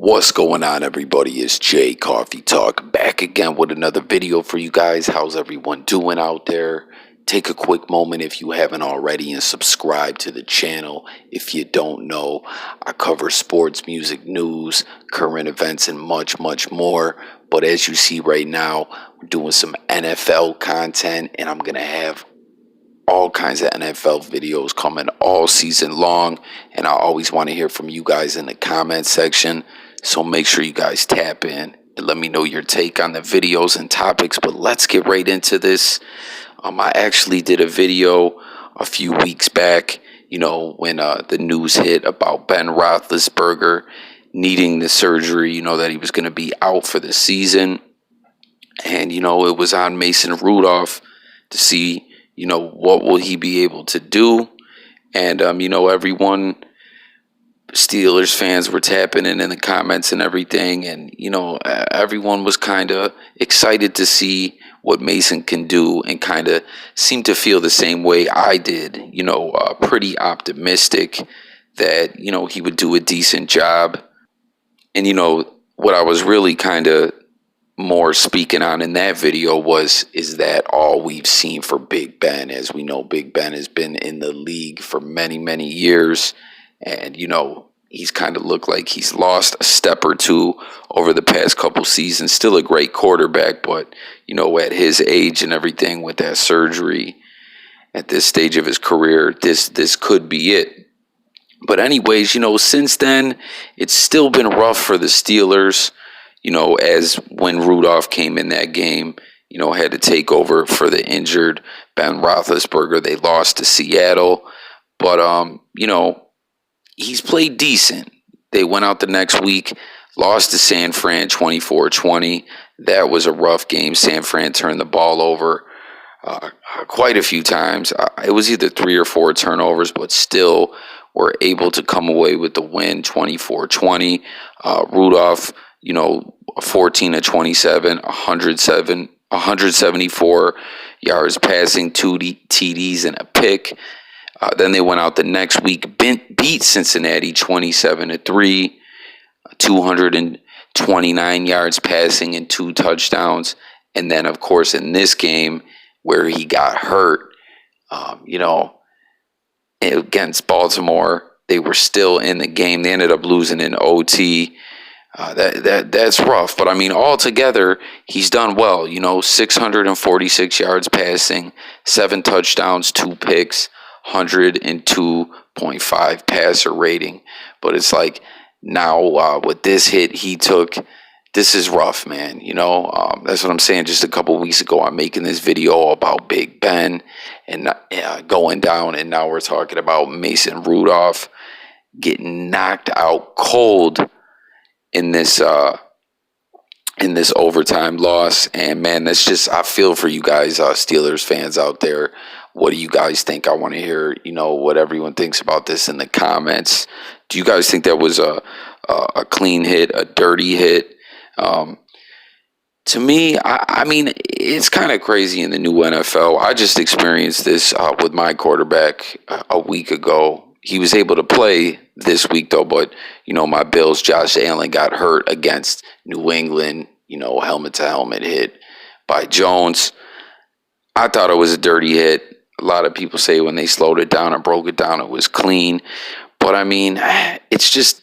What's going on, everybody? It's Jay Coffee Talk back again with another video for you guys. How's everyone doing out there? Take a quick moment if you haven't already and subscribe to the channel. If you don't know, I cover sports, music, news, current events, and much more. But as you see right now, we're doing some NFL content, and I'm going to have all kinds of NFL videos coming all season long, and I always want to hear from you guys in the comment section. So make sure you guys tap in and let me know your take on the videos and topics. But let's get right into this. I actually did a video a few weeks back, when the news hit about Ben Roethlisberger needing the surgery, that he was going to be out for the season. And, it was on Mason Rudolph to see, what will he be able to do? And, everyone, Steelers fans were tapping in the comments and everything. And, everyone was kind of excited to see what Mason can do and kind of seemed to feel the same way I did, pretty optimistic that, he would do a decent job. And, what I was really kind of more speaking on in that video is that all we've seen for Big Ben? As we know, Big Ben has been in the league for many years, and he's kind of looked like he's lost a step or two over the past couple seasons. Still a great quarterback, but at his age and everything with that surgery at this stage of his career, this could be it. But anyways, since then it's still been rough for the Steelers. As when Rudolph came in that game, had to take over for the injured Ben Roethlisberger. They lost to Seattle. But, he's played decent. They went out the next week, lost to San Fran 24-20. That was a rough game. San Fran turned the ball over quite a few times. It was either 3 or 4 turnovers, but still were able to come away with the win 24-20. Rudolph, 14-27, 174 yards passing, 2 TDs and a pick. Then they went out the next week, beat Cincinnati 27-3, 229 yards passing and 2 touchdowns. And then, of course, in this game where he got hurt, against Baltimore, they were still in the game. They ended up losing in OT. That's rough. But, altogether, he's done well. 646 yards passing, 7 touchdowns, 2 picks, 102.5 passer rating. But it's like now with this hit he took, this is rough, man. That's what I'm saying. Just a couple weeks ago, I'm making this video about Big Ben and going down, and now we're talking about Mason Rudolph getting knocked out cold in this overtime loss. And man, that's just, I feel for you guys, Steelers fans out there. What do you guys think? I want to hear, what everyone thinks about this in the comments. Do you guys think that was a clean hit, a dirty hit? To me, it's kind of crazy in the new NFL. I just experienced this with my quarterback a week ago. He was able to play this week, though, but, my Bills, Josh Allen, got hurt against New England, helmet-to-helmet hit by Jones. I thought it was a dirty hit. A lot of people say when they slowed it down and broke it down, it was clean. But, it's just,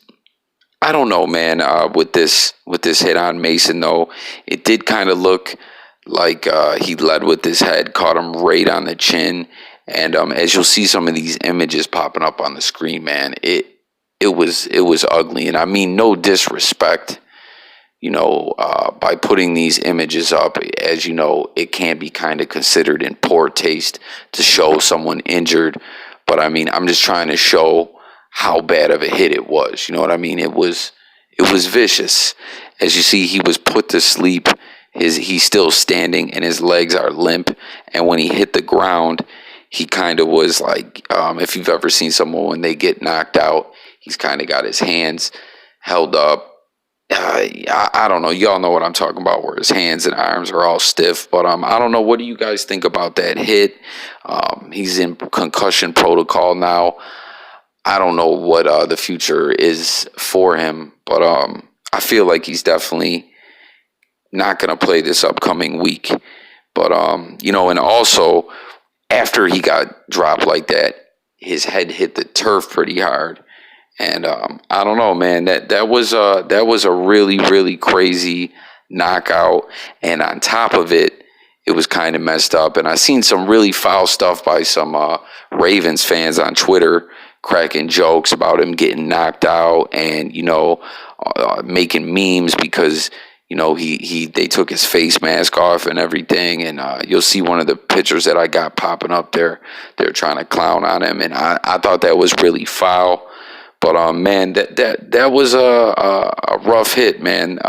I don't know, man, with this hit on Mason, though, it did kind of look like he led with his head, caught him right on the chin. And as you'll see some of these images popping up on the screen, man, it was ugly. And no disrespect, by putting these images up, as it can be kind of considered in poor taste to show someone injured. But I'm just trying to show how bad of a hit it was. You know what I mean? It was vicious. As you see, he was put to sleep. He's still standing and his legs are limp. And when he hit the ground, he kind of was like, if you've ever seen someone when they get knocked out, he's kind of got his hands held up. I don't know. Y'all know what I'm talking about, where his hands and arms are all stiff. But I don't know. What do you guys think about that hit? He's in concussion protocol now. I don't know what the future is for him. But I feel like he's definitely not going to play this upcoming week. But, and also after he got dropped like that, his head hit the turf pretty hard. And I don't know, man. That was a really, really crazy knockout. And on top of it, it was kind of messed up. And I seen some really foul stuff by some Ravens fans on Twitter, cracking jokes about him getting knocked out, and making memes because they took his face mask off and everything. And you'll see one of the pictures that I got popping up there. They're trying to clown on him, and I thought that was really foul. But man, that was a rough hit, man.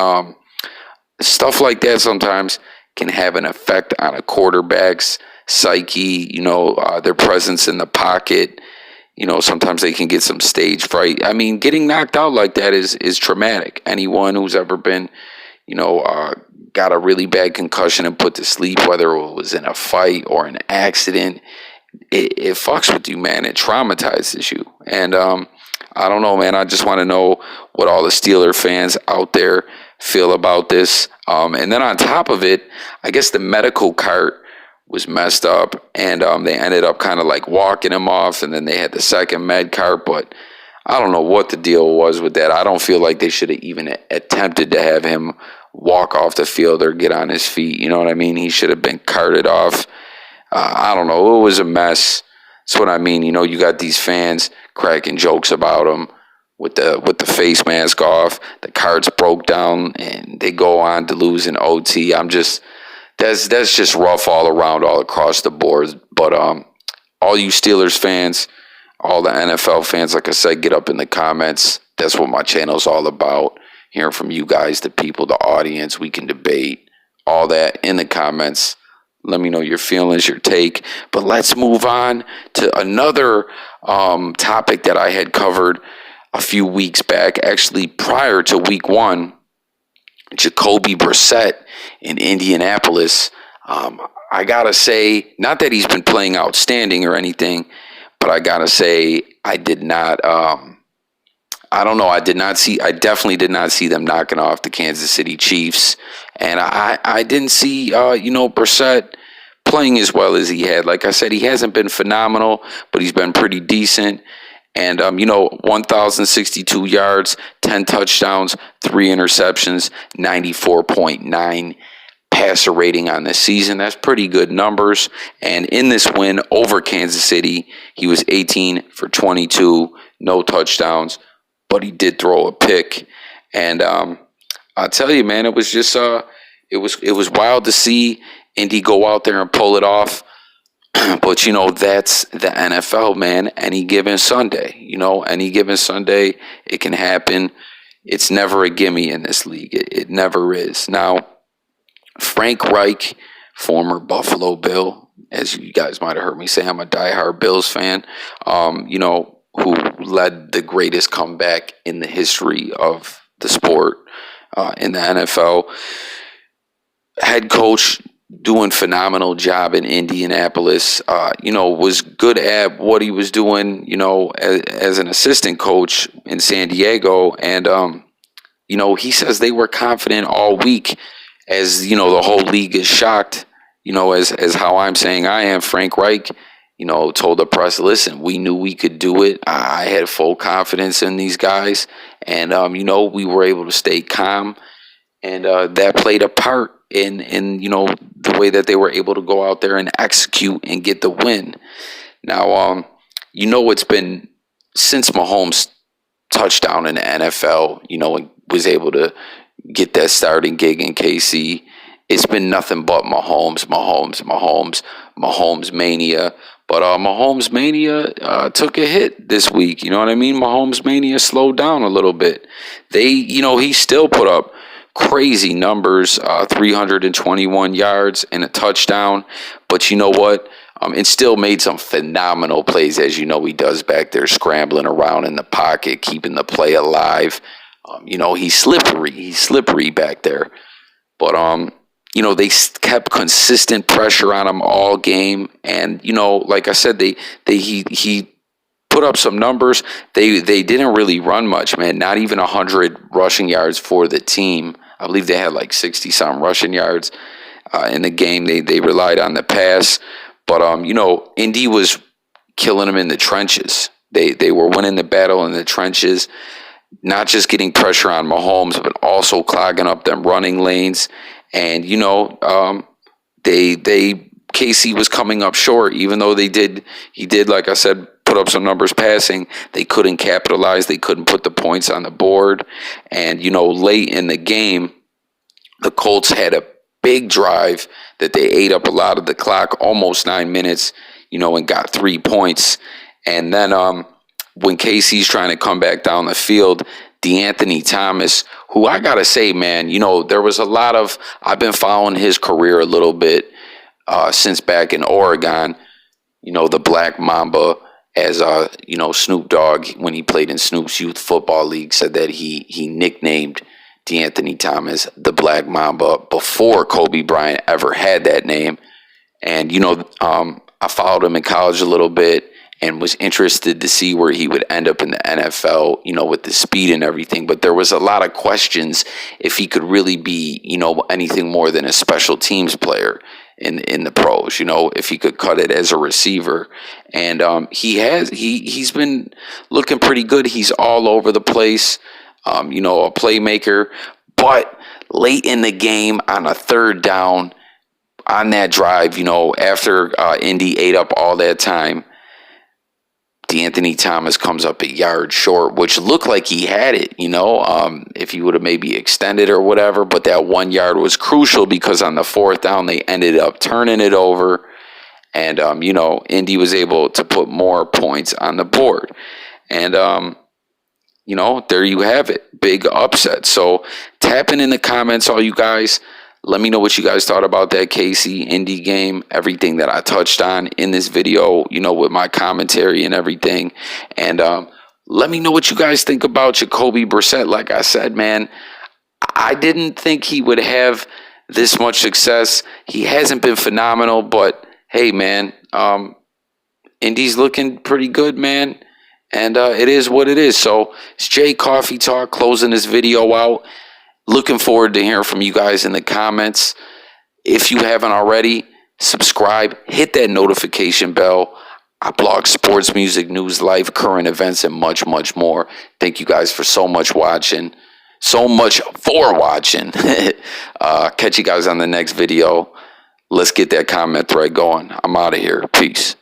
Stuff like that sometimes can have an effect on a quarterback's psyche. Their presence in the pocket. Sometimes they can get some stage fright. I mean, getting knocked out like that is traumatic. Anyone who's ever been, got a really bad concussion and put to sleep, whether it was in a fight or an accident, it fucks with you, man. It traumatizes you. And I don't know, man. I just want to know what all the Steeler fans out there feel about this. And then on top of it, I guess the medical cart was messed up, and they ended up kind of like walking him off, and then they had the second med cart. But I don't know what the deal was with that. I don't feel like they should have even attempted to have him walk off the field or get on his feet. You know what I mean? He should have been carted off. I don't know. It was a mess. That's what I mean. You got these fans cracking jokes about him with the face mask off. The carts broke down, and they go on to lose in OT. That's just rough all around, all across the board. But all you Steelers fans, all the NFL fans, like I said, get up in the comments. That's what my channel's all about. Hearing from you guys, the people, the audience. We can debate all that in the comments. Let me know your feelings, your take. But let's move on to another topic that I had covered a few weeks back, actually prior to week 1. Jacoby Brissett in Indianapolis. I gotta say, not that he's been playing outstanding or anything, but I gotta say, I did not. I don't know. I definitely did not see them knocking off the Kansas City Chiefs, and I didn't see Brissett playing as well as he had. Like I said, he hasn't been phenomenal, but he's been pretty decent. And, 1,062 yards, 10 touchdowns, 3 interceptions, 94.9 passer rating on the season. That's pretty good numbers. And in this win over Kansas City, he was 18 for 22, no touchdowns, but he did throw a pick. And I'll tell you, man, it was just it was wild to see Indy go out there and pull it off. But, that's the NFL, man. Any given Sunday, it can happen. It's never a gimme in this league. It never is. Now, Frank Reich, former Buffalo Bill, as you guys might have heard me say, I'm a diehard Bills fan, who led the greatest comeback in the history of the sport in the NFL. Head coach, doing phenomenal job in Indianapolis, was good at what he was doing, as an assistant coach in San Diego. And, he says they were confident all week, as, the whole league is shocked, as how I'm saying I am. Frank Reich, told the press, listen, we knew we could do it. I had full confidence in these guys. And, we were able to stay calm. And that played a part in the way that they were able to go out there and execute and get the win. Now, it's been since Mahomes touchdown in the NFL, was able to get that starting gig in KC. It's been nothing but Mahomes mania. But Mahomes mania took a hit this week. You know what I mean? Mahomes mania slowed down a little bit. He still put up crazy numbers, 321 yards and a touchdown. But you know what? And still made some phenomenal plays, as he does back there, scrambling around in the pocket, keeping the play alive. He's slippery back there. But they kept consistent pressure on him all game, and like I said, he put up some numbers. They didn't really run much, man. Not even 100 rushing yards for the team. I believe they had like 60-something rushing yards in the game. They relied on the pass. But, Indy was killing them in the trenches. They were winning the battle in the trenches, not just getting pressure on Mahomes, but also clogging up them running lanes. And, KC was coming up short, even though he did, like I said, put up some numbers passing. They couldn't capitalize. They couldn't put the points on the board. And, late in the game, the Colts had a big drive that they ate up a lot of the clock, almost 9 minutes, and got 3 points. And then when KC's trying to come back down the field, DeAnthony Thomas, who I got to say, man, there was a lot of, I've been following his career a little bit since back in Oregon, the Black Mamba, as Snoop Dogg, when he played in Snoop's Youth Football League, said that he nicknamed DeAnthony Thomas the Black Mamba before Kobe Bryant ever had that name. And, I followed him in college a little bit and was interested to see where he would end up in the NFL, with the speed and everything. But there was a lot of questions if he could really be, anything more than a special teams player in the pros, if he could cut it as a receiver. And he's been looking pretty good. He's all over the place, a playmaker. But late in the game on a third down, on that drive, after Indy ate up all that time, DeAnthony Thomas comes up a yard short, which looked like he had it, if he would have maybe extended or whatever. But that 1 yard was crucial because on the fourth down, they ended up turning it over. And, Indy was able to put more points on the board. And, there you have it. Big upset. So tap in the comments, all you guys. Let me know what you guys thought about that KC Indy game, everything that I touched on in this video, with my commentary and everything. And let me know what you guys think about Jacoby Brissett. Like I said, man, I didn't think he would have this much success. He hasn't been phenomenal, but hey, man, Indy's looking pretty good, man. And it is what it is. So it's Jay Coffee Talk closing this video out. Looking forward to hearing from you guys in the comments. If you haven't already, subscribe, hit that notification bell. I blog sports, music, news, life, current events, and much, much more. Thank you guys for so much for watching. Catch you guys on the next video. Let's get that comment thread going. I'm out of here. Peace.